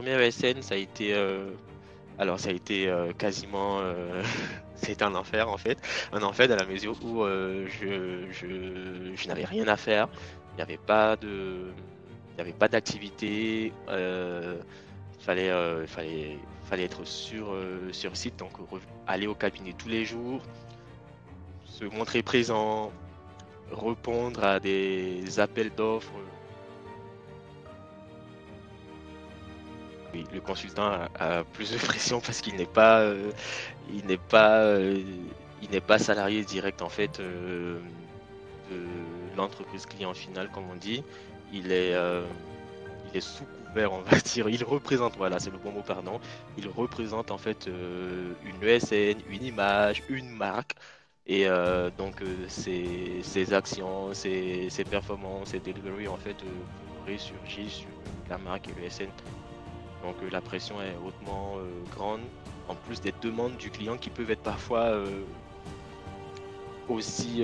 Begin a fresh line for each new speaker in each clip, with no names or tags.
première ESN, ça a été quasiment, c'était un enfer en fait, un enfer dans la mesure où je n'avais rien à faire, il n'y avait pas de, il n'y avait pas d'activité, fallait être sur site, donc aller au cabinet tous les jours, se montrer présent, répondre à des appels d'offres. Oui, le consultant a plus de pression parce il n'est pas, euh, il n'est pas salarié direct en fait de l'entreprise client final comme on dit. Il est, euh, il est sous couvert, on va dire. Il représente, voilà, c'est le bon mot, pardon. Il représente en fait une ESN, une image, une marque. Et ses actions, ses performances, ses delivery en fait ressurgissent sur la marque et l'ESN. Donc la pression est hautement grande, en plus des demandes du client qui peuvent être parfois aussi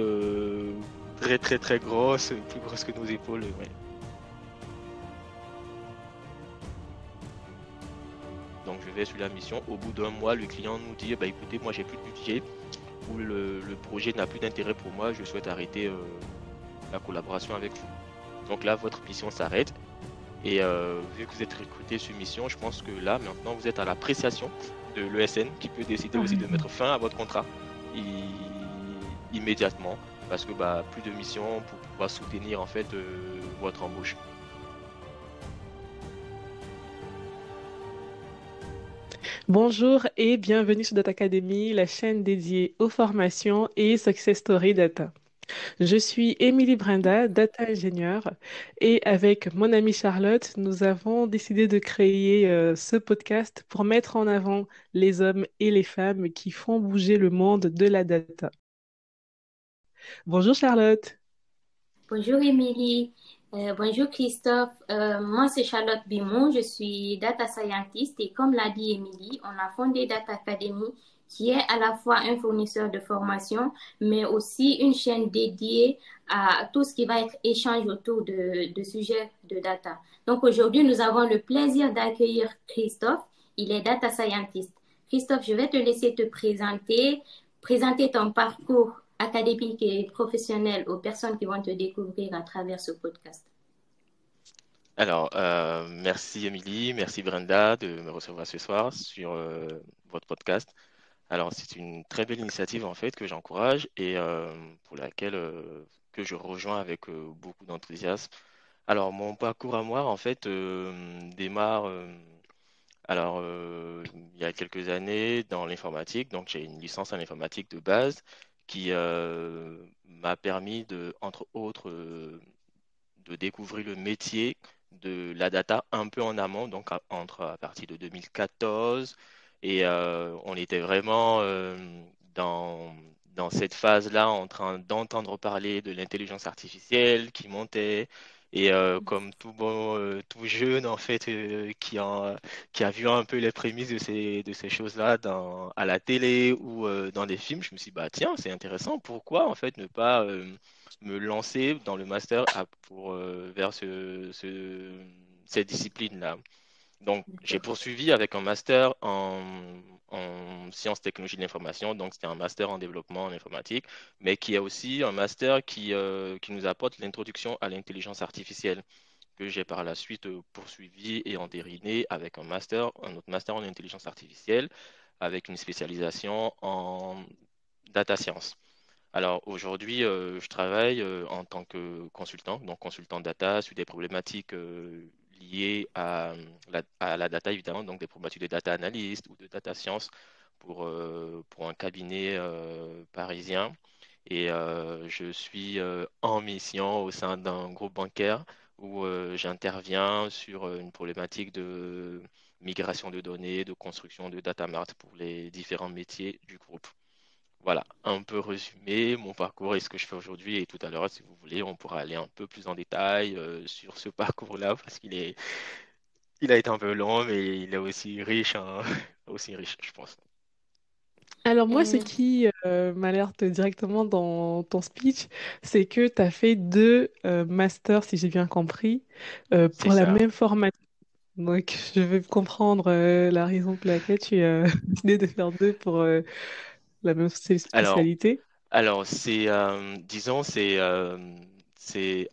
très très très grosses, plus grosses que nos épaules. Ouais. Donc je vais sur la mission, au bout d'un mois, le client nous dit, bah écoutez, moi j'ai plus de budget, ou le projet n'a plus d'intérêt pour moi, je souhaite arrêter la collaboration avec vous. Donc là, votre mission s'arrête. Et vu que vous êtes recruté sur mission, je pense que là, maintenant, vous êtes à l'appréciation de l'ESN qui peut décider aussi de mettre fin à votre contrat immédiatement parce que bah, plus de mission pour pouvoir soutenir en fait votre embauche.
Bonjour et bienvenue sur Data Academy, la chaîne dédiée aux formations et Success Story Data. Je suis Émilie Brenda, data ingénieure, et avec mon amie Charlotte, nous avons décidé de créer ce podcast pour mettre en avant les hommes et les femmes qui font bouger le monde de la data. Bonjour Charlotte.
Bonjour Émilie. Bonjour Christophe. Moi c'est Charlotte Bimon, je suis data scientist et comme l'a dit Émilie, on a fondé Data Academy qui est à la fois un fournisseur de formation mais aussi une chaîne dédiée à tout ce qui va être échange autour de sujets de data. Donc aujourd'hui nous avons le plaisir d'accueillir Christophe, il est data scientist. Christophe, je vais te laisser te présenter ton parcours académique et professionnel aux personnes qui vont te découvrir à travers ce podcast.
Alors, merci Émilie, merci Brenda de me recevoir ce soir sur votre podcast. Alors, c'est une très belle initiative en fait que j'encourage et pour laquelle que je rejoins avec beaucoup d'enthousiasme. Alors, mon parcours à moi en fait démarre il y a quelques années dans l'informatique. Donc, j'ai une licence en informatique de base qui m'a permis de, entre autres, de découvrir le métier de la data un peu en amont, donc à partir de 2014. Et on était vraiment dans cette phase-là en train d'entendre parler de l'intelligence artificielle qui montait. Et comme tout bon, tout jeune en fait, qui a vu un peu les prémices de ces choses-là à la télé ou dans des films, je me suis dit, bah tiens, c'est intéressant. Pourquoi en fait ne pas me lancer dans le master vers cette discipline-là. Donc, j'ai poursuivi avec un master en sciences technologies de l'information. Donc, c'était un master en développement en informatique, mais qui est aussi un master qui nous apporte l'introduction à l'intelligence artificielle, que j'ai par la suite poursuivi et entériné avec un autre master en intelligence artificielle, avec une spécialisation en data science. Alors aujourd'hui, je travaille en tant que consultant, donc consultant data sur des problématiques liées à la data évidemment, donc des problématiques de data analyst ou de data science pour un cabinet parisien. Et je suis en mission au sein d'un groupe bancaire où j'interviens sur une problématique de migration de données, de construction de data mart pour les différents métiers du groupe. Voilà, un peu résumé mon parcours et ce que je fais aujourd'hui. Et tout à l'heure, si vous voulez, on pourra aller un peu plus en détail sur ce parcours-là parce il a été un peu long, mais il est aussi riche, hein, aussi riche, je pense.
Alors moi, ce
Euh,
qui m'alerte directement dans ton speech, c'est que tu as fait deux masters, si j'ai bien compris,
C'est
pour la
ça.
même formation. Donc, je vais comprendre la raison pour laquelle tu as décidé de faire deux pour la même
Alors,
spécialité.
Alors, disons,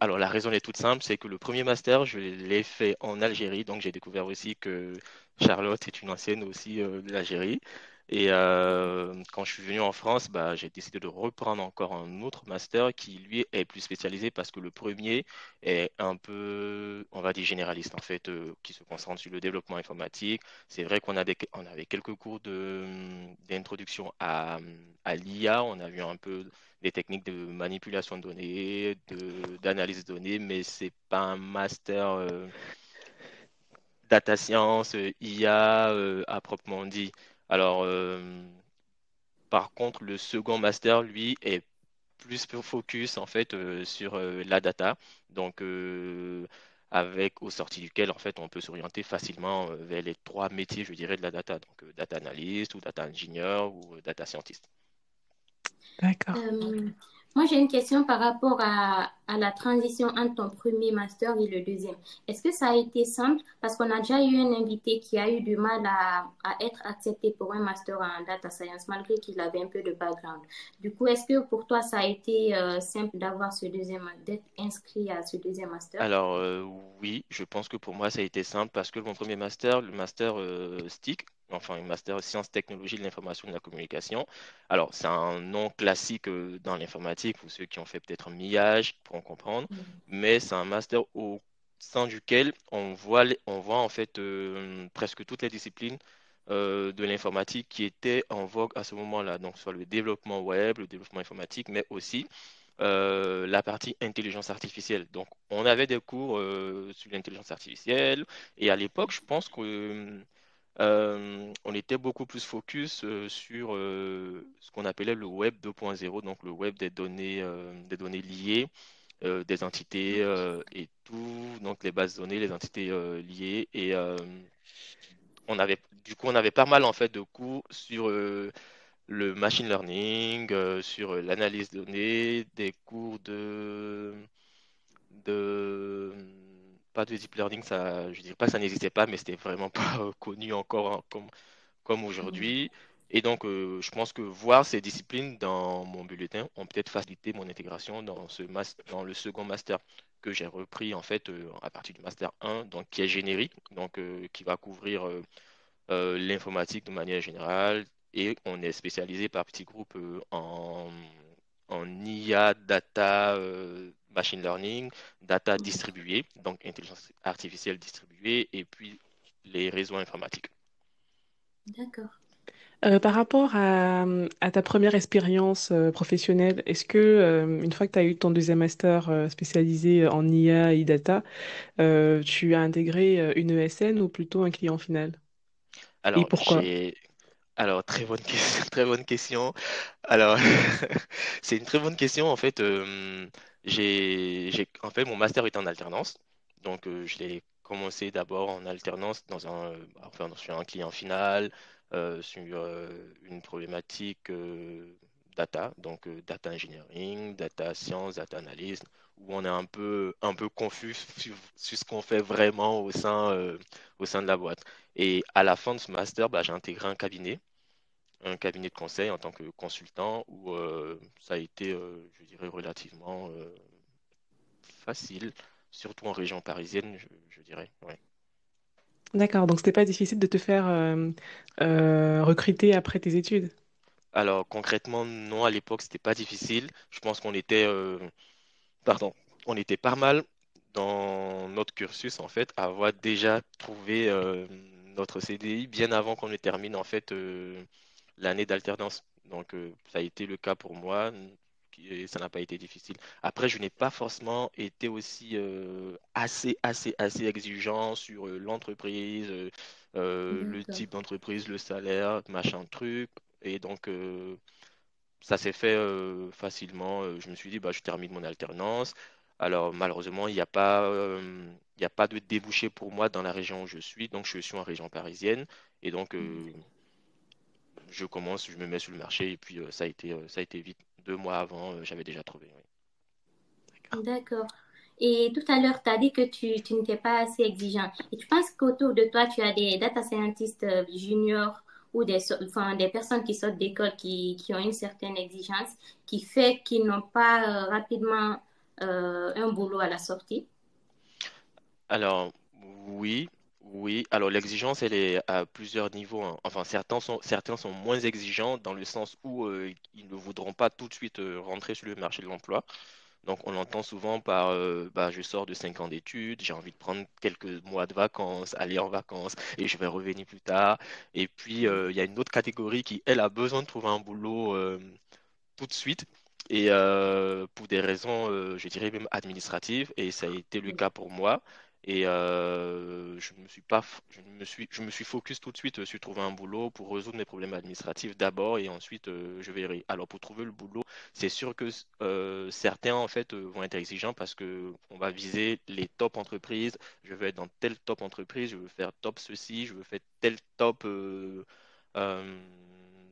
alors la raison est toute simple, c'est que le premier master, je l'ai fait en Algérie, donc j'ai découvert aussi que Charlotte est une ancienne aussi de l'Algérie. Et quand je suis venu en France, bah, j'ai décidé de reprendre encore un autre master qui, lui, est plus spécialisé parce que le premier est un peu, on va dire, généraliste, en fait, qui se concentre sur le développement informatique. C'est vrai on avait quelques cours d'introduction à l'IA, on a vu un peu des techniques de manipulation de données, d'analyse de données, mais c'est pas un master data science, IA à proprement dit. Alors, par contre, le second master, lui, est plus focus en fait sur la data. Donc, avec au sorti duquel en fait on peut s'orienter facilement vers les trois métiers, je dirais, de la data. Donc, data analyst ou data engineer ou data scientist.
D'accord.
Euh, Moi, j'ai une question par rapport à la transition entre ton premier master et le deuxième. Est-ce que ça a été simple? Parce qu'on a déjà eu un invité qui a eu du mal à être accepté pour un master en data science, malgré qu'il avait un peu de background. Du coup, est-ce que pour toi, ça a été simple d'avoir d'être inscrit à ce deuxième master?
Alors, oui, je pense que pour moi, ça a été simple parce que mon premier master, le master STIC, enfin, le master sciences, technologies de l'information et de la communication. Alors, c'est un nom classique dans l'informatique pour ceux qui ont fait peut-être un millage pour en comprendre, mais c'est un master au sein duquel on voit en fait presque toutes les disciplines de l'informatique qui étaient en vogue à ce moment-là. Donc, soit le développement web, le développement informatique, mais aussi la partie intelligence artificielle. Donc, on avait des cours sur l'intelligence artificielle et à l'époque, je pense que on était beaucoup plus focus sur ce qu'on appelait le web 2.0, donc le web des données liées, des entités et tout, donc les bases de données, les entités liées. Et on avait pas mal en fait de cours sur le machine learning, sur l'analyse de données, des cours de pas de deep learning, ça, je dirais pas que ça n'existait pas, mais c'était vraiment pas connu encore hein, comme aujourd'hui. Et donc, je pense que voir ces disciplines dans mon bulletin ont peut-être facilité mon intégration dans dans le second master que j'ai repris en fait à partir du master 1, donc qui est générique, donc qui va couvrir l'informatique de manière générale et on est spécialisé par petits groupes en IA, data, machine learning, data distribuée, donc intelligence artificielle distribuée et puis les réseaux informatiques.
D'accord.
Par rapport à ta première expérience professionnelle, est-ce que, une fois que tu as eu ton deuxième master spécialisé en IA et data, tu as intégré une ESN ou plutôt un client final? Et
Alors,
pourquoi?
très bonne question, très bonne question. Alors, c'est une très bonne question. En fait, en fait, mon master est en alternance. Donc, je l'ai commencé d'abord en alternance enfin, sur un client final, sur une problématique data, donc data engineering, data science, data analyst, où on est un peu confus sur ce qu'on fait vraiment au sein de la boîte. Et à la fin de ce master, bah, j'ai intégré un cabinet de conseil en tant que consultant où ça a été, je dirais, relativement facile, surtout en région parisienne, je dirais. Ouais.
D'accord, donc c'était pas difficile de te faire recruter après tes études.
Alors concrètement, non, à l'époque, c'était pas difficile. Je pense qu'on était, pardon, on était pas mal dans notre cursus en fait, à avoir déjà trouvé notre CDI bien avant qu'on ne termine en fait l'année d'alternance. Donc ça a été le cas pour moi et ça n'a pas été difficile. Après, je n'ai pas forcément été aussi assez exigeant sur l'entreprise, le
D'accord.
type d'entreprise, le salaire, machin truc. Et donc ça s'est fait facilement. Je me suis dit, bah, je termine mon alternance. Alors, malheureusement, il n'y a pas de débouché pour moi dans la région où je suis. Donc, je suis en région parisienne. Et donc, je commence, je me mets sur le marché. Et puis, ça a été vite. 2 mois avant, j'avais déjà trouvé. Oui.
D'accord. Et tout à l'heure, tu as dit que tu n'étais pas assez exigeant. Et tu penses qu'autour de toi, tu as des data scientists juniors ou enfin, des personnes qui sortent d'école qui ont une certaine exigence qui fait qu'ils n'ont pas rapidement un boulot à la sortie?
Alors, oui, oui. Alors, l'exigence, elle est à plusieurs niveaux, hein. Enfin, certains sont moins exigeants dans le sens où ils ne voudront pas tout de suite rentrer sur le marché de l'emploi. Donc, on l'entend souvent par bah, je sors de 5 ans d'études, j'ai envie de prendre quelques mois de vacances, aller en vacances et je vais revenir plus tard. Et puis, il y a une autre catégorie qui, elle, a besoin de trouver un boulot tout de suite. Et pour des raisons, je dirais même administratives, et ça a été le cas pour moi. Et je me suis pas, je me suis focus tout de suite sur trouver un boulot pour résoudre mes problèmes administratifs d'abord, et ensuite je verrai. Alors pour trouver le boulot, c'est sûr que certains en fait vont être exigeants parce que on va viser les top entreprises. Je veux être dans telle top entreprise, je veux faire top ceci, je veux faire tel top euh,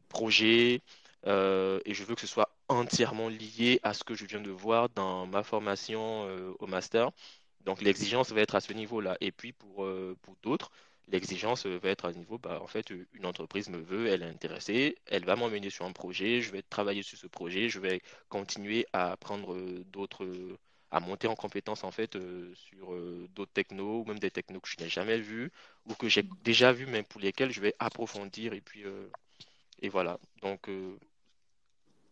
projet, et je veux que ce soit entièrement lié à ce que je viens de voir dans ma formation au master. Donc l'exigence va être à ce niveau-là. Et puis pour d'autres, l'exigence va être à ce niveau, bah, en fait, une entreprise me veut, elle est intéressée, elle va m'emmener sur un projet, je vais travailler sur ce projet, je vais continuer à apprendre à monter en compétence en fait sur d'autres technos, ou même des technos que je n'ai jamais vus, ou que j'ai déjà vus, mais pour lesquels je vais approfondir et voilà. Donc,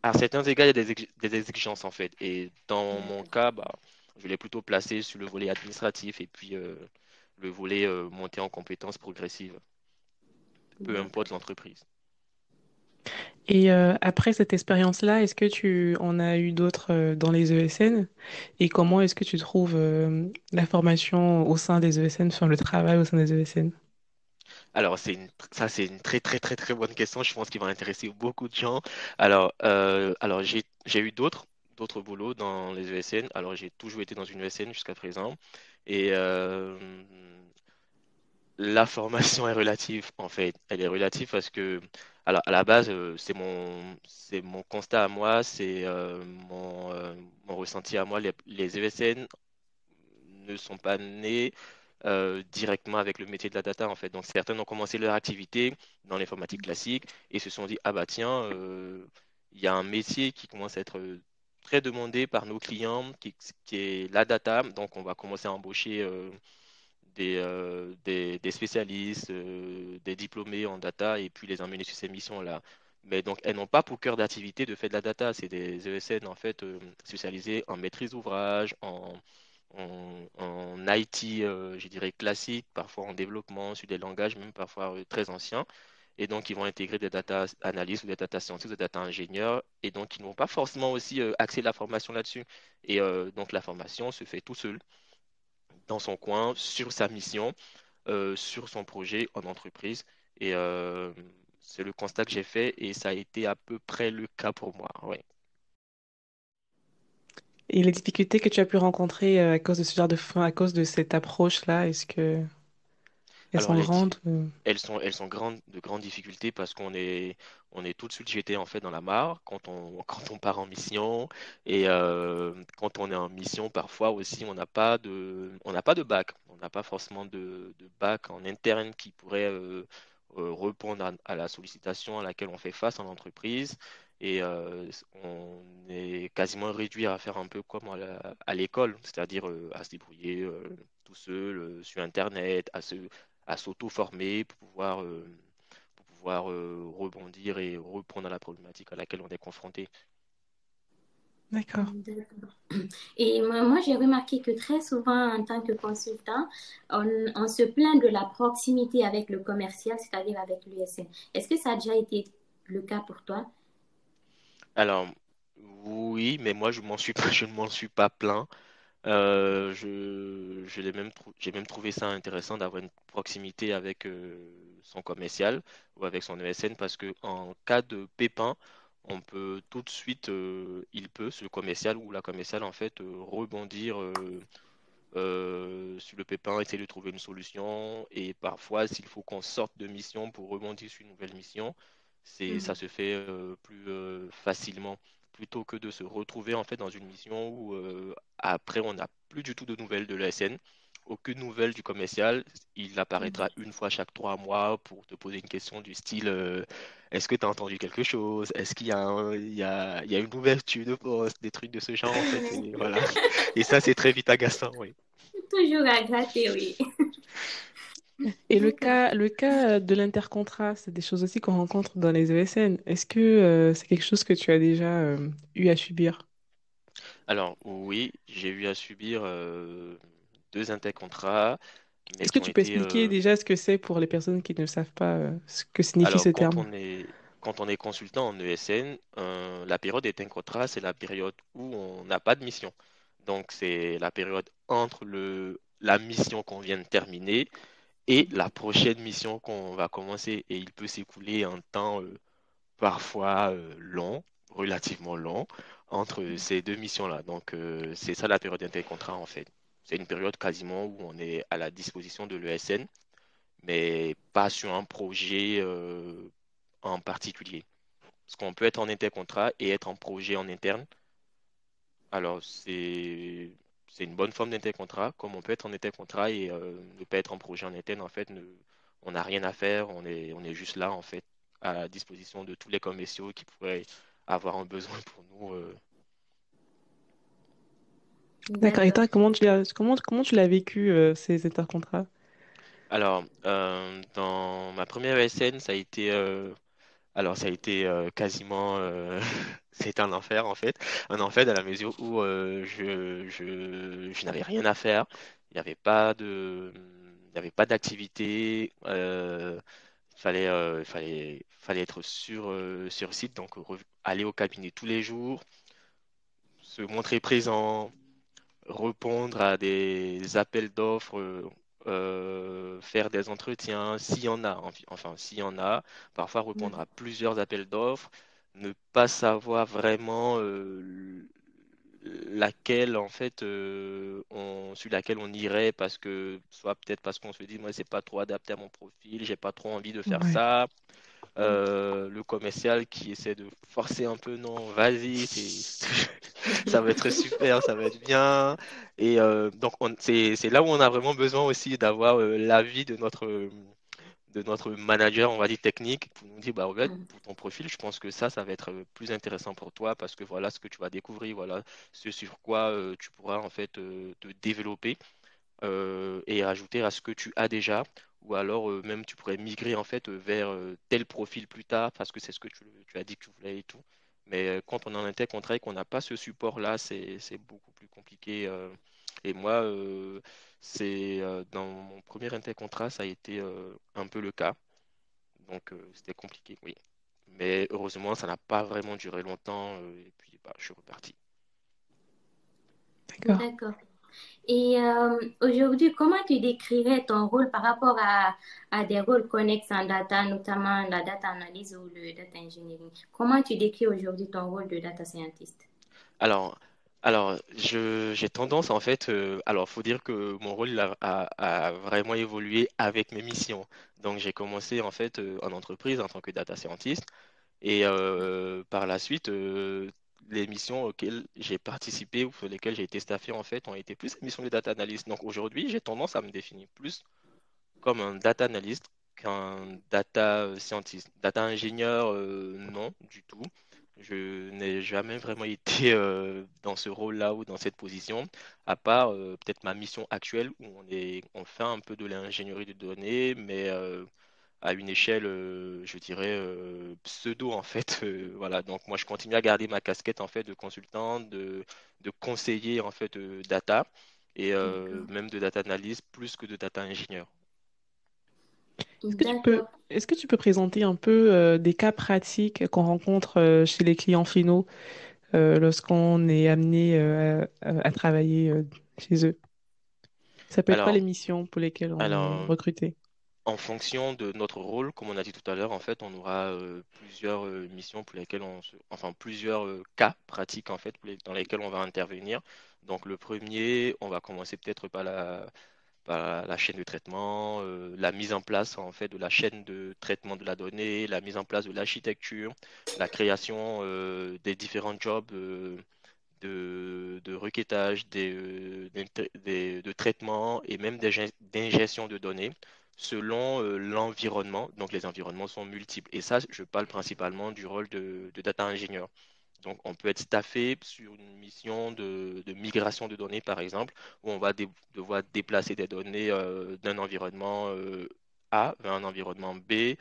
à certains égards, il y a des exigences en fait. Et dans mon cas, bah, je l'ai plutôt placé sur le volet administratif et puis le volet montée en compétences progressives, peu importe
D'accord.
l'entreprise.
Et après cette expérience-là, est-ce que tu en as eu d'autres dans les ESN? Et comment est-ce que tu trouves la formation au sein des ESN, enfin le travail au sein des ESN?
Alors, ça, c'est une très, très, très, très bonne question. Je pense qu'il va intéresser beaucoup de gens. Alors j'ai eu d'autres boulots dans les ESN. Alors, j'ai toujours été dans une ESN jusqu'à présent. Et la formation est relative, en fait. Elle est relative parce que, alors, à la base, c'est mon constat à moi, c'est mon ressenti à moi. Les ESN ne sont pas nés directement avec le métier de la data, en fait. Donc, certains ont commencé leur activité dans l'informatique classique et se sont dit, ah bah tiens, il y a un métier qui commence à être très demandé par nos clients, qui est la data. Donc, on va commencer à embaucher des spécialistes, des diplômés en data et puis les emmener sur ces missions-là. Mais donc, elles n'ont pas pour cœur d'activité de faire de la data. C'est des ESN en fait spécialisés en maîtrise d'ouvrage, en IT, je dirais classique, parfois en développement sur des langages même parfois très anciens. Et donc, ils vont intégrer des data analystes ou des data scientists, des data ingénieurs. Et donc, ils ne vont pas forcément aussi axer la formation là-dessus. Et donc, la formation se fait tout seul dans son coin, sur sa mission, sur son projet en entreprise. Et c'est le constat que j'ai fait et ça a été à peu près le cas pour moi. Ouais.
Et les difficultés que tu as pu rencontrer à cause de ce genre de fin, à cause de cette approche-là, est-ce que elles
Alors,
sont grandes?
elles sont de grandes difficultés parce on est tout de suite jeté en fait dans la mare quand on part en mission et quand on est en mission, parfois aussi, on n'a pas de bac, on n'a pas forcément de bac en interne qui pourrait répondre à la sollicitation à laquelle on fait face en entreprise et on est quasiment réduit à faire un peu comme à l'école, c'est-à-dire à se débrouiller tout seul sur Internet, à s'auto-former pour pouvoir rebondir et reprendre à la problématique à laquelle on est confronté.
D'accord.
D'accord. Et moi, j'ai remarqué que très souvent, en tant que consultant, on se plaint de la proximité avec le commercial, c'est-à-dire avec l'USN. Est-ce que ça a déjà été le cas pour toi?
Alors, oui, mais moi, je ne m'en suis pas plaint. J'ai même trouvé ça intéressant d'avoir une proximité avec son commercial ou avec son ESN parce que en cas de pépin, on peut tout de suite, ce commercial ou la commerciale en fait, rebondir sur le pépin, essayer de trouver une solution. Et parfois, s'il faut qu'on sorte de mission pour rebondir sur une nouvelle mission, ça
Mhm.
se fait plus facilement. plutôt que de se retrouver en fait dans une mission où après on n'a plus du tout de nouvelles de l'ESN, aucune nouvelle du commercial. Il apparaîtra une fois chaque 3 mois pour te poser une question du style est-ce que tu as entendu quelque chose? Est-ce qu'il y a, il y a une ouverture de poste, des trucs de ce genre en fait. Et voilà. Et ça, c'est très vite agaçant, oui.
Toujours à gratter, oui.
Et
D'accord.
le cas de l'intercontrat, c'est des choses aussi qu'on rencontre dans les ESN. Est-ce que c'est quelque chose que tu as déjà eu à subir?
Alors, oui, j'ai eu à subir 2 intercontrats, mais
Est-ce que
qui ont
tu peux
été.
expliquer déjà ce que c'est pour les personnes qui ne savent pas ce que signifie
Alors,
ce terme?
quand on est consultant en ESN, la période d'intercontrat, c'est la période où on n'a pas de mission. Donc, c'est la période entre la mission qu'on vient de terminer et la prochaine mission qu'on va commencer. Et il peut s'écouler un temps parfois long, relativement long, entre ces deux missions-là. Donc, c'est ça la période d'intercontrat en fait. C'est une période quasiment où on est à la disposition de l'ESN, mais pas sur un projet en particulier. Parce qu'on peut être en intercontrat et être en projet en interne. Alors, c'est une bonne forme d'intercontrat, comme on peut être en intercontrat et ne pas être en projet en interne. En fait, on n'a rien à faire, on est juste là, en fait, à la disposition de tous les commerciaux qui pourraient avoir un besoin pour nous.
D'accord. Et
D'accord.
toi, comment tu l'as vécu, ces intercontrats?
Alors, dans ma première ESN, ça a été quasiment, c'est un enfer en fait, un enfer dans la mesure où je n'avais rien à faire, il n'y avait pas d'activité, fallait être sur site, donc aller au cabinet tous les jours, se montrer présent, répondre à des appels d'offres, faire des entretiens, s'il y en a, enfin s'il y en a, parfois répondre à plusieurs appels d'offres, ne pas savoir vraiment laquelle en fait sur laquelle on irait parce que soit peut-être parce qu'on se dit moi c'est pas trop adapté à mon profil, j'ai pas trop envie de faire
Ouais.
ça. Le commercial qui essaie de forcer un peu, non, vas-y, ça va être super, ça va être bien. Et donc, c'est là où on a vraiment besoin aussi d'avoir l'avis de notre manager, on va dire technique, pour nous dire, bah, en fait, pour ton profil, je pense que ça va être plus intéressant pour toi parce que voilà ce que tu vas découvrir, voilà ce sur quoi tu pourras en fait te développer et rajouter à ce que tu as déjà. Ou alors même tu pourrais migrer en fait vers tel profil plus tard parce que c'est ce que tu as dit que tu voulais et tout. Mais quand on est en intercontrat et qu'on n'a pas ce support-là, c'est beaucoup plus compliqué. Et moi, dans mon premier intercontrat, ça a été un peu le cas. Donc c'était compliqué, oui. Mais heureusement, ça n'a pas vraiment duré longtemps. Et puis, bah, je suis reparti.
D'accord.
D'accord. Et aujourd'hui, comment tu décrirais ton rôle par rapport à des rôles connexes en data, notamment la data analyse ou le data engineering? Comment tu décris aujourd'hui ton rôle de data scientist?
Alors, j'ai tendance en fait, alors faut dire que mon rôle a vraiment évolué avec mes missions. Donc j'ai commencé en fait en entreprise en tant que data scientist et par la suite, les missions auxquelles j'ai participé ou sur lesquelles j'ai été staffé en fait ont été plus des missions de data analyst. Donc aujourd'hui, j'ai tendance à me définir plus comme un data analyst qu'un data scientist. Data ingénieur, non, du tout. Je n'ai jamais vraiment été dans ce rôle-là ou dans cette position, à part peut-être ma mission actuelle où on fait un peu de l'ingénierie de données, mais à une échelle, je dirais, pseudo en fait. Voilà, donc moi je continue à garder ma casquette en fait de consultant, de conseiller en fait data et
D'accord.
même de data analyst plus que de data ingénieur.
D'accord.
Est-ce que tu peux présenter un peu des cas pratiques qu'on rencontre chez les clients finaux lorsqu'on est amené à travailler chez eux? Ça peut être quoi
Alors,
les missions pour lesquelles on est
alors,
recruté?
en fonction de notre rôle, comme on a dit tout à l'heure, en fait, on aura plusieurs missions pour lesquelles enfin plusieurs cas pratiques en fait dans lesquels on va intervenir. Donc le premier, on va commencer peut-être la chaîne de traitement, la mise en place en fait de la chaîne de traitement de la donnée, la mise en place de l'architecture, la création des différents jobs de requêtage, de traitement et même d'ingestion de données selon l'environnement. Donc les environnements sont multiples. Et ça, je parle principalement du rôle de data ingénieur. Donc, on peut être staffé sur une mission de migration de données, par exemple, où on va devoir déplacer des données d'un environnement A vers un environnement B,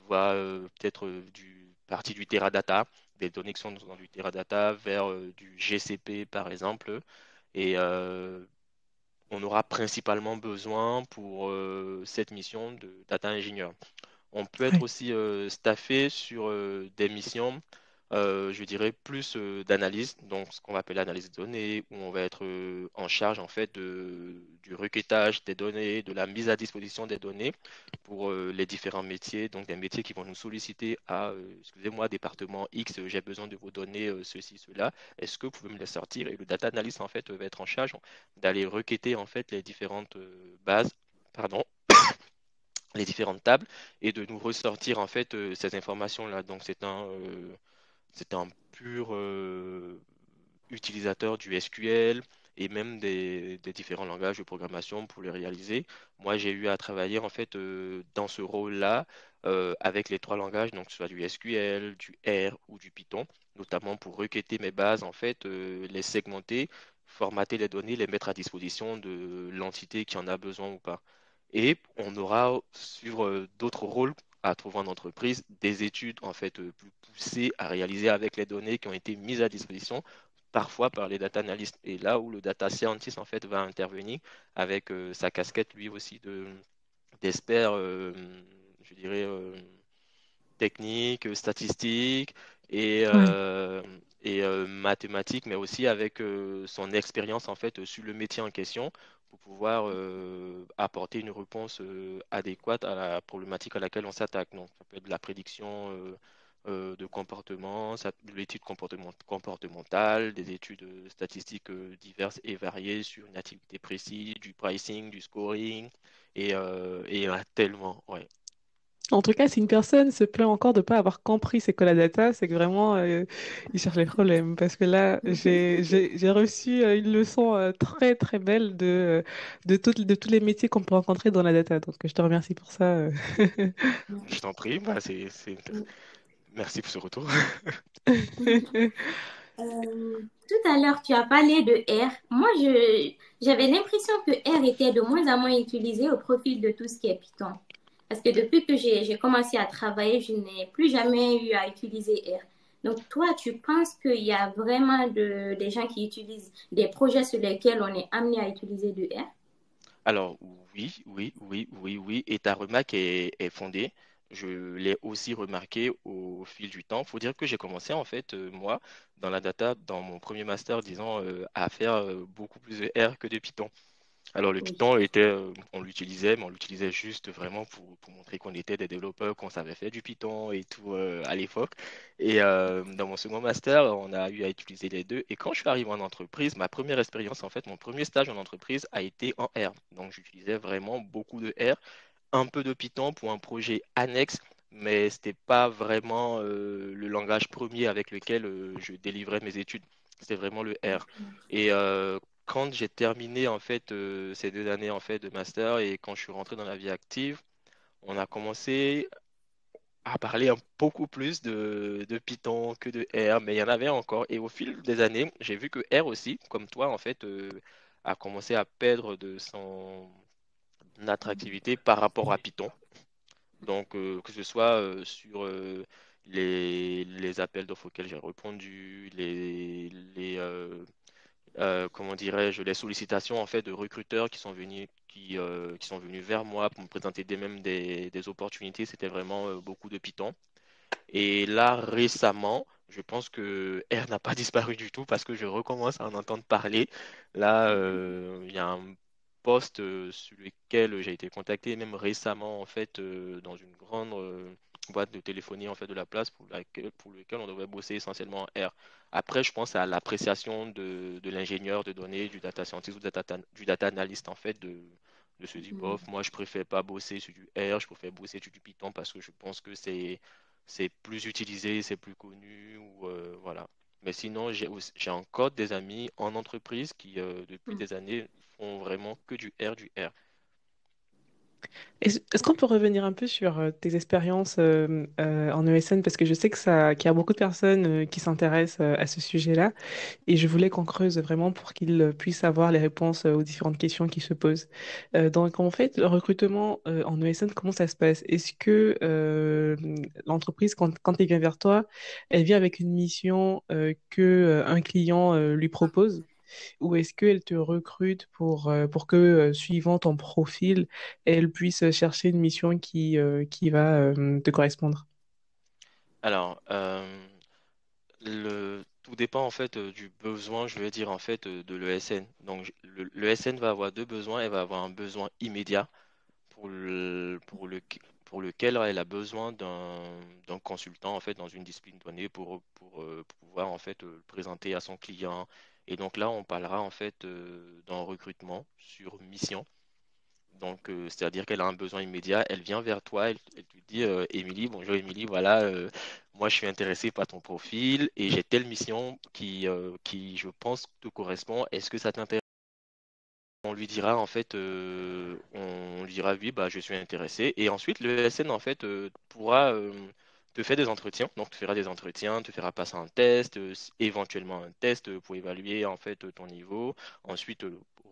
voire peut-être partie du Teradata, des données qui sont dans du Teradata vers du GCP, par exemple. Et on aura principalement besoin pour cette mission de data ingénieur. On peut être
Ouais.
aussi staffé sur des missions, je dirais, plus d'analyse, donc ce qu'on va appeler l'analyse de données, où on va être en charge en fait du requêtage des données, de la mise à disposition des données pour les différents métiers, donc des métiers qui vont nous solliciter à, excusez-moi, département X, j'ai besoin de vos données, ceci, cela, est-ce que vous pouvez me les sortir? Et le data analyst en fait va être en charge d'aller requêter en fait les différentes bases, pardon, les différentes tables et de nous ressortir en fait ces informations-là. Donc c'est un pur utilisateur du SQL et même des différents langages de programmation pour les réaliser. Moi, j'ai eu à travailler en fait dans ce rôle-là avec les trois langages, donc soit du SQL, du R ou du Python, notamment pour requêter mes bases, en fait, les segmenter, formater les données, les mettre à disposition de l'entité qui en a besoin ou pas. Et on aura sur d'autres rôles à trouver en entreprise, des études en fait plus poussées à réaliser avec les données qui ont été mises à disposition, parfois par les data analysts. Et là où le data scientist en fait va intervenir avec sa casquette lui aussi d'expert, je dirais technique, statistique
Ouais.
et mathématiques, mais aussi avec son expérience en fait sur le métier en question pour pouvoir apporter une réponse adéquate à la problématique à laquelle on s'attaque. Donc, ça peut être de la prédiction de comportement, de l'étude comportementale, des études statistiques diverses et variées sur une activité précise, du pricing, du scoring, et il y en a tellement, ouais.
En tout cas, si une personne se plaint encore de ne pas avoir compris c'est quoi la data, c'est que vraiment, il cherche les problèmes. Parce que là, j'ai reçu une leçon très, très belle de tous les métiers qu'on peut rencontrer dans la data. Donc, je te remercie pour ça.
Je t'en prie, bah, merci pour ce retour.
Tout à l'heure, tu as parlé de R. Moi, j'avais l'impression que R était de moins en moins utilisé au profil de tout ce qui est Python. Parce que depuis que j'ai commencé à travailler, je n'ai plus jamais eu à utiliser R. Donc, toi, tu penses qu'il y a vraiment des gens qui utilisent des projets sur lesquels on est amené à utiliser du R?
Alors, oui, oui, oui, oui, oui, et ta remarque est fondée. Je l'ai aussi remarqué au fil du temps. Il faut dire que j'ai commencé, en fait, moi, dans la data, dans mon premier master, disons, à faire beaucoup plus de R que de Python. Alors, le
Oui.
Python on l'utilisait, mais on l'utilisait juste vraiment pour montrer qu'on était des développeurs, qu'on savait faire du Python et tout à l'époque. Et dans mon second master, on a eu à utiliser les deux. Et quand je suis arrivé en entreprise, ma première expérience, en fait, mon premier stage en entreprise a été en R. Donc, j'utilisais vraiment beaucoup de R, un peu de Python pour un projet annexe, mais c'était pas vraiment le langage premier avec lequel je délivrais mes études. C'était vraiment le R. Et quand j'ai terminé en fait ces 2 années en fait de master et quand je suis rentré dans la vie active, on a commencé à parler beaucoup plus de Python que de R, mais il y en avait encore. Et au fil des années, j'ai vu que R aussi, comme toi en fait, a commencé à perdre de son attractivité par rapport à Python. Donc, que ce soit sur les appels d'offres auxquels j'ai répondu, comment dirais-je, les sollicitations en fait de recruteurs qui sont venus vers moi pour me présenter même des opportunités, c'était vraiment beaucoup de Python. Et là, récemment, je pense que R n'a pas disparu du tout parce que je recommence à en entendre parler. Là, il y a un poste sur lequel j'ai été contacté, même récemment, en fait, dans une grande boîte de téléphonie en fait, de la place pour lequel on devrait bosser essentiellement en R. Après, je pense à l'appréciation de l'ingénieur de données, du data scientist ou du data analyst, en fait, De se dire,
Mhm.
bof, moi je préfère pas bosser sur du R, je préfère bosser sur du Python parce que je pense que c'est plus utilisé, c'est plus connu, ou voilà. Mais sinon, j'ai encore des amis en entreprise qui, depuis
Mhm.
des années, font vraiment que du R, du R.
Est-ce qu'on peut revenir un peu sur tes expériences en ESN? Parce que je sais qu'il y a beaucoup de personnes qui s'intéressent à ce sujet-là et je voulais qu'on creuse vraiment pour qu'ils puissent avoir les réponses aux différentes questions qui se posent. Donc, en fait, le recrutement en ESN, comment ça se passe? Est-ce que l'entreprise, quand elle vient vers toi, elle vient avec une mission que un client lui propose? Ou est-ce qu'elle te recrute pour que, suivant ton profil, elle puisse chercher une mission qui va te correspondre?
Alors, tout dépend en fait du besoin, je veux dire en fait de l'ESN. Donc, l'ESN va avoir deux besoins. Elle va avoir un besoin immédiat pour pour lequel elle a besoin d'un consultant en fait dans une discipline donnée pour pouvoir en fait le présenter à son client. Et donc là, on parlera en fait d'un recrutement sur mission. Donc, c'est-à-dire qu'elle a un besoin immédiat, elle vient vers toi, elle te dit, Émilie, bonjour Émilie, voilà, moi je suis intéressé par ton profil et j'ai telle mission qui, je pense, te correspond. Est-ce que ça t'intéresse? On lui dira en fait, on lui dira oui, bah je suis intéressé. Et ensuite, le SN en fait pourra te faire des entretiens. Donc, tu feras des entretiens, tu feras passer un test, éventuellement un test pour évaluer en fait ton niveau. Ensuite,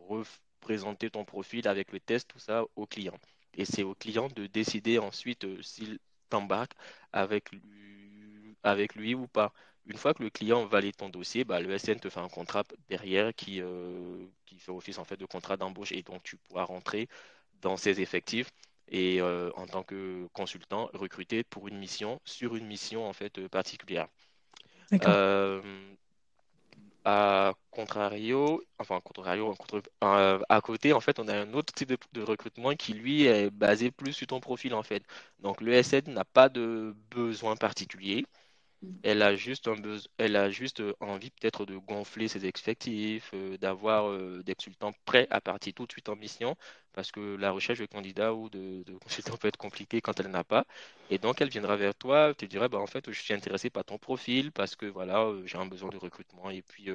représenter ton profil avec le test, tout ça au client. Et c'est au client de décider ensuite s'il t'embarque avec lui ou pas. Une fois que le client valide ton dossier, bah, le SN te fait un contrat derrière qui fait office en fait de contrat d'embauche et donc tu pourras rentrer dans ses effectifs et en tant que consultant recruté pour une mission sur une mission en fait particulière.
D'accord.
Euh, à contrario, enfin contrario, à côté, en fait, on a un autre type de recrutement qui, lui, est basé plus sur ton profil, en fait. Donc, le SN n'a pas de besoin particulier. Elle a juste envie peut-être de gonfler ses effectifs, d'avoir des consultants prêts à partir tout de suite en mission, parce que la recherche de candidats ou de consultants peut être compliquée quand elle n'a pas. Et donc, elle viendra vers toi, te dirait, bah, en fait, je suis intéressé par ton profil, parce que voilà, j'ai un besoin de recrutement. Et puis,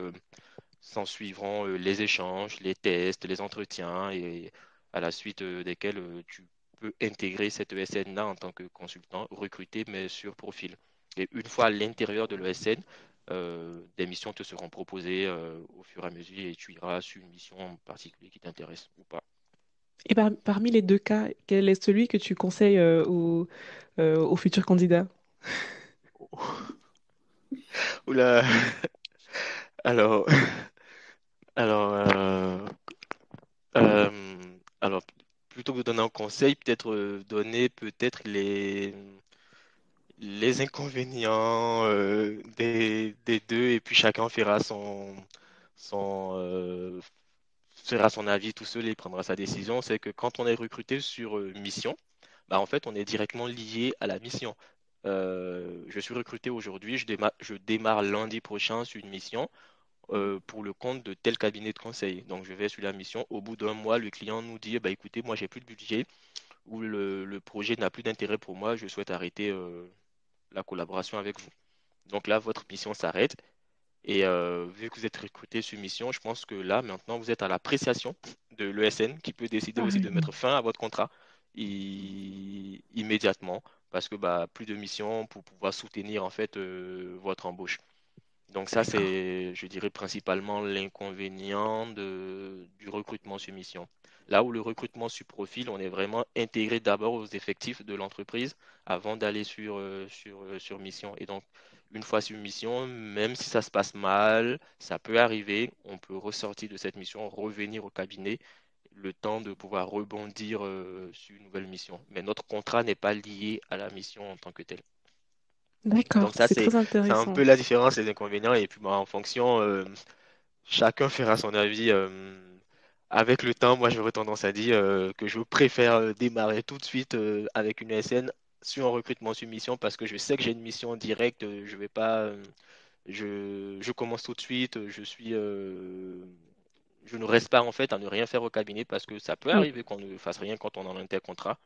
s'en suivront les échanges, les tests, les entretiens, et à la suite desquels tu peux intégrer cette ESN-là en tant que consultant recruté, mais sur profil. Et une fois à l'intérieur de l'ESN, des missions te seront proposées au fur et à mesure et tu iras sur une mission en particulier qui t'intéresse ou pas.
Et parmi les deux cas, quel est celui que tu conseilles aux futurs candidats?
Oula, alors, alors, alors, plutôt que de donner un conseil, peut-être donner peut-être les inconvénients des deux et puis chacun son, fera son avis tout seul et prendra sa décision. C'est que quand on est recruté sur mission, bah, en fait, on est directement lié à la mission. Je suis recruté aujourd'hui, je démarre lundi prochain sur une mission pour le compte de tel cabinet de conseil. Donc, je vais sur la mission. Au bout d'un mois, le client nous dit, bah, écoutez, moi, j'ai plus de budget ou le projet n'a plus d'intérêt pour moi, je souhaite arrêter la collaboration avec vous. Donc là, votre mission s'arrête. Et vu que vous êtes recruté sur mission, je pense que là, maintenant, vous êtes à l'appréciation de l'ESN qui peut décider
Ah
aussi
oui.
de mettre fin à votre contrat immédiatement parce que bah, plus de mission pour pouvoir soutenir en fait votre embauche. Donc ça,
D'accord.
c'est, je dirais, principalement l'inconvénient du recrutement sur mission. Là où le recrutement sur profil, on est vraiment intégré d'abord aux effectifs de l'entreprise avant d'aller sur mission. Et donc, une fois sur mission, même si ça se passe mal, ça peut arriver, on peut ressortir de cette mission, revenir au cabinet, le temps de pouvoir rebondir sur une nouvelle mission. Mais notre contrat n'est pas lié à la mission en tant que telle.
D'accord,
Donc ça,
c'est très
c'est un
intéressant.
peu la différence et les inconvénients. Et puis bah, en fonction, chacun fera son avis. Avec le temps, moi j'aurais tendance à dire que je préfère démarrer tout de suite avec une SN sur un recrutement sur mission parce que je sais que j'ai une mission directe. Je vais pas, je commence tout de suite. je ne reste pas en fait à ne rien faire au cabinet parce que ça peut
Mm.
arriver qu'on ne fasse rien quand on est en intercontrat.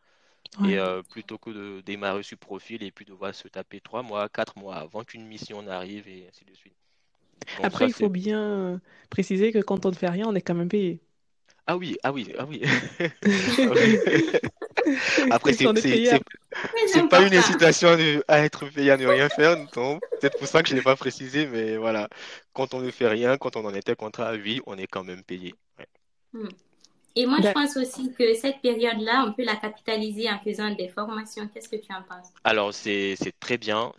Et
Ouais.
plutôt que de démarrer sur profil et puis devoir se taper 3 mois, 4 mois avant qu'une mission n'arrive et ainsi de suite. Donc
Après,
ça
il faut
c'est...
bien préciser que quand on ne fait rien, on est quand même payé.
Ah oui, ah oui, ah oui. Ah oui. Après,
On est payé.
Très
c'est pas une
important.
incitation à être payé à ne rien faire, non. Peut-être pour ça que je l'ai pas précisé, mais voilà. Quand on ne fait rien, quand on en était contrat, oui, on est quand même payé. Ouais.
Hmm. Et moi, je
D'ac-
pense aussi que cette période-là, on peut la capitaliser en faisant des formations. Qu'est-ce que tu en penses?
Alors, c'est très bien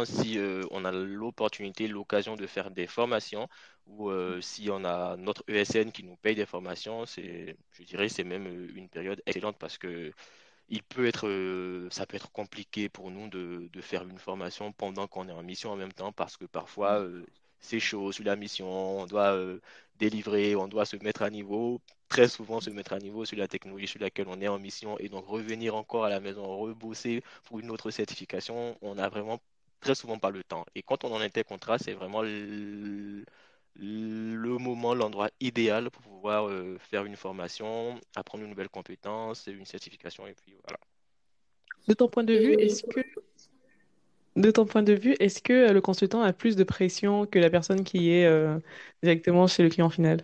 si on a l'opportunité, l'occasion de faire des formations ou si on a notre ESN qui nous paye des formations, je dirais, c'est même une période excellente parce que ça peut être compliqué pour nous de faire une formation pendant qu'on est en mission en même temps parce que parfois c'est chaud sur la mission, on doit délivrer, on doit se mettre à niveau, très souvent se mettre à niveau sur la technologie sur laquelle on est en mission et donc revenir encore à la maison, rebosser pour une autre certification, on n'a vraiment très souvent pas le temps. Et quand on en intercontrat, c'est vraiment le moment, l'endroit idéal pour pouvoir faire une formation, apprendre une nouvelle compétence, une certification, et puis voilà.
De ton point de vue,
Et
de ton point de vue, est-ce que le consultant a plus de pression que la personne qui est directement chez le client final?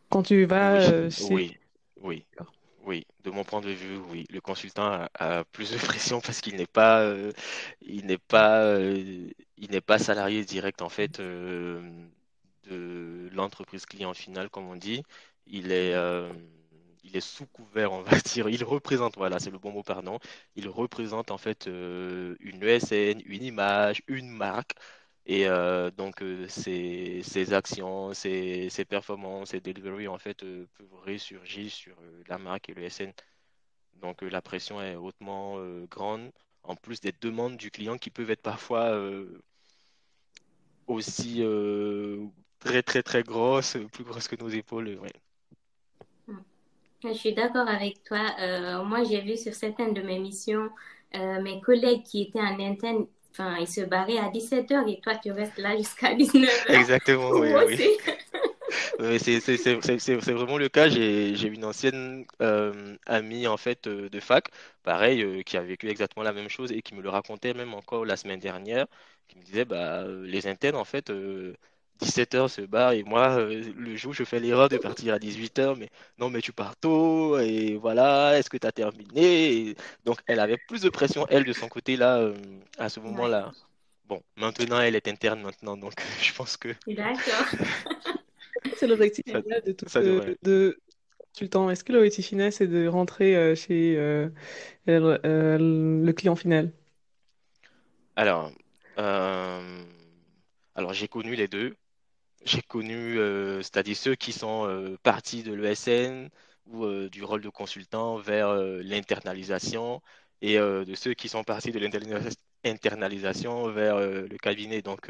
Quand tu vas
Oui,
chez...
oui, oui, oui. De mon point de vue, oui. Le consultant a plus de pression parce il n'est pas, il n'est pas salarié direct en fait de l'entreprise client final, comme on dit. Il est, euh, il est sous couvert, on va dire. Il représente, voilà, c'est le bon mot, pardon. Il représente en fait une ESN, une image, une marque. Et donc, ses actions, ses performances, ses delivery, en fait, peuvent ressurgir sur la marque et le SN. Donc, la pression est hautement grande, en plus des demandes du client qui peuvent être parfois aussi très, très, très grosses, plus grosses que nos épaules. Ouais.
je suis d'accord avec toi. Moi, j'ai vu sur certaines de mes missions, mes collègues qui étaient en interne, enfin, ils se barraient à 17 heures et toi, tu restes là jusqu'à 19 heures
Exactement,
pour
oui, oui.
bosser.
C'est vraiment le cas. J'ai une ancienne amie en fait de fac, pareil, qui a vécu exactement la même chose et qui me le racontait même encore la semaine dernière, qui me disait bah les internes en fait 17 heures se barrent et moi le jour je fais l'erreur de partir à 18 heures, mais non mais tu pars tôt et voilà, est-ce que tu as terminé? Donc elle avait plus de pression elle de son côté là à ce
Ouais,
moment-là. Bon, maintenant elle est interne maintenant, donc je pense que
je suis d'accord.
C'est l'objectif
ça,
final de tout
ça devrait.
consultant. Est-ce que l'objectif final, c'est de rentrer chez le client final?
Alors, euh, alors j'ai connu les deux. J'ai connu, c'est-à-dire ceux qui sont partis de l'ESN ou du rôle de consultant vers l'internalisation et de ceux qui sont partis de l'internalisation vers le cabinet. Donc,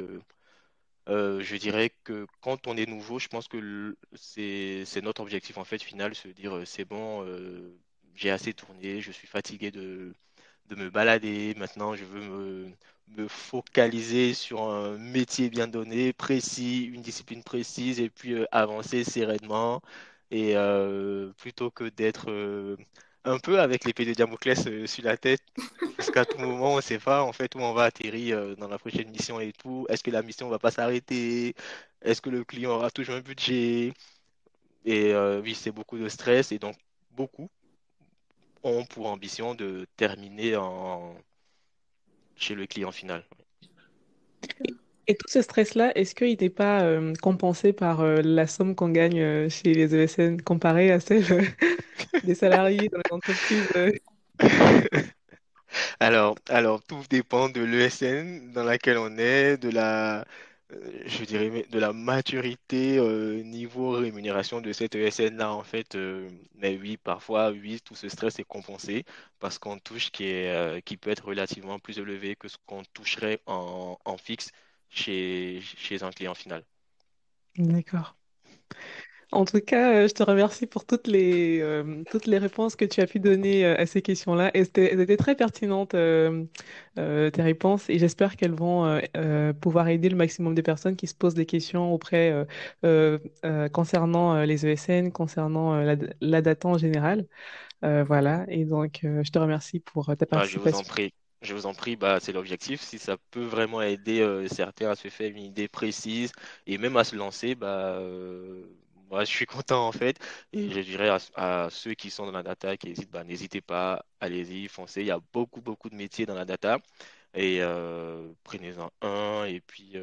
je dirais que quand on est nouveau, je pense que c'est notre objectif en fait final, se dire c'est bon, j'ai assez tourné, je suis fatigué de me balader. Maintenant, je veux me focaliser sur un métier bien donné, précis, une discipline précise, et puis avancer sereinement. Et plutôt que d'être un peu avec l'épée de Damoclès sur la tête, jusqu'à tout moment, on ne sait pas en fait où on va atterrir dans la prochaine mission et tout. Est-ce que la mission va pas s'arrêter? Est-ce que le client aura toujours un budget? Et oui, c'est beaucoup de stress et donc beaucoup ont pour ambition de terminer chez le client final.
Et tout ce stress-là, est-ce qu'il n'est pas compensé par la somme qu'on gagne chez les ESN comparée à celle des salariés dans les entreprises?
Alors, tout dépend de l'ESN dans laquelle on est, je dirais, de la maturité niveau rémunération de cette ESN-là, en fait. Mais oui, parfois, oui, tout ce stress est compensé parce qu'on touche qui peut être relativement plus élevé que ce qu'on toucherait en fixe chez un client final.
D'accord. En tout cas, je te remercie pour toutes les réponses que tu as pu donner à ces questions-là. Et elles étaient très pertinentes, tes réponses, et j'espère qu'elles vont pouvoir aider le maximum de personnes qui se posent des questions auprès concernant les ESN, concernant la data en général. Voilà, et donc je te remercie pour ta
Bah, je vous en
participation.
prie. Je vous en prie, bah, c'est l'objectif. Si ça peut vraiment aider certains à se faire une idée précise et même à se lancer, bah, moi, je suis content en fait. Et je dirais à ceux qui sont dans la data, qui hésitent, bah, n'hésitez pas, allez-y, foncez. Il y a beaucoup, beaucoup de métiers dans la data. Et prenez-en un et puis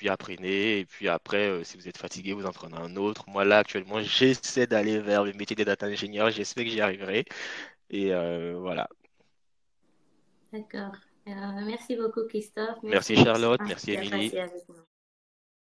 apprenez. Et puis après, si vous êtes fatigué, vous en prenez un autre. Moi, là, actuellement, j'essaie d'aller vers le métier des data ingénieurs. J'espère que j'y arriverai. Et voilà.
D'accord. Merci beaucoup, Christophe. Merci
Merci
pour ce
Charlotte,
temps que
merci
tu as
Émilie.
passé avec nous.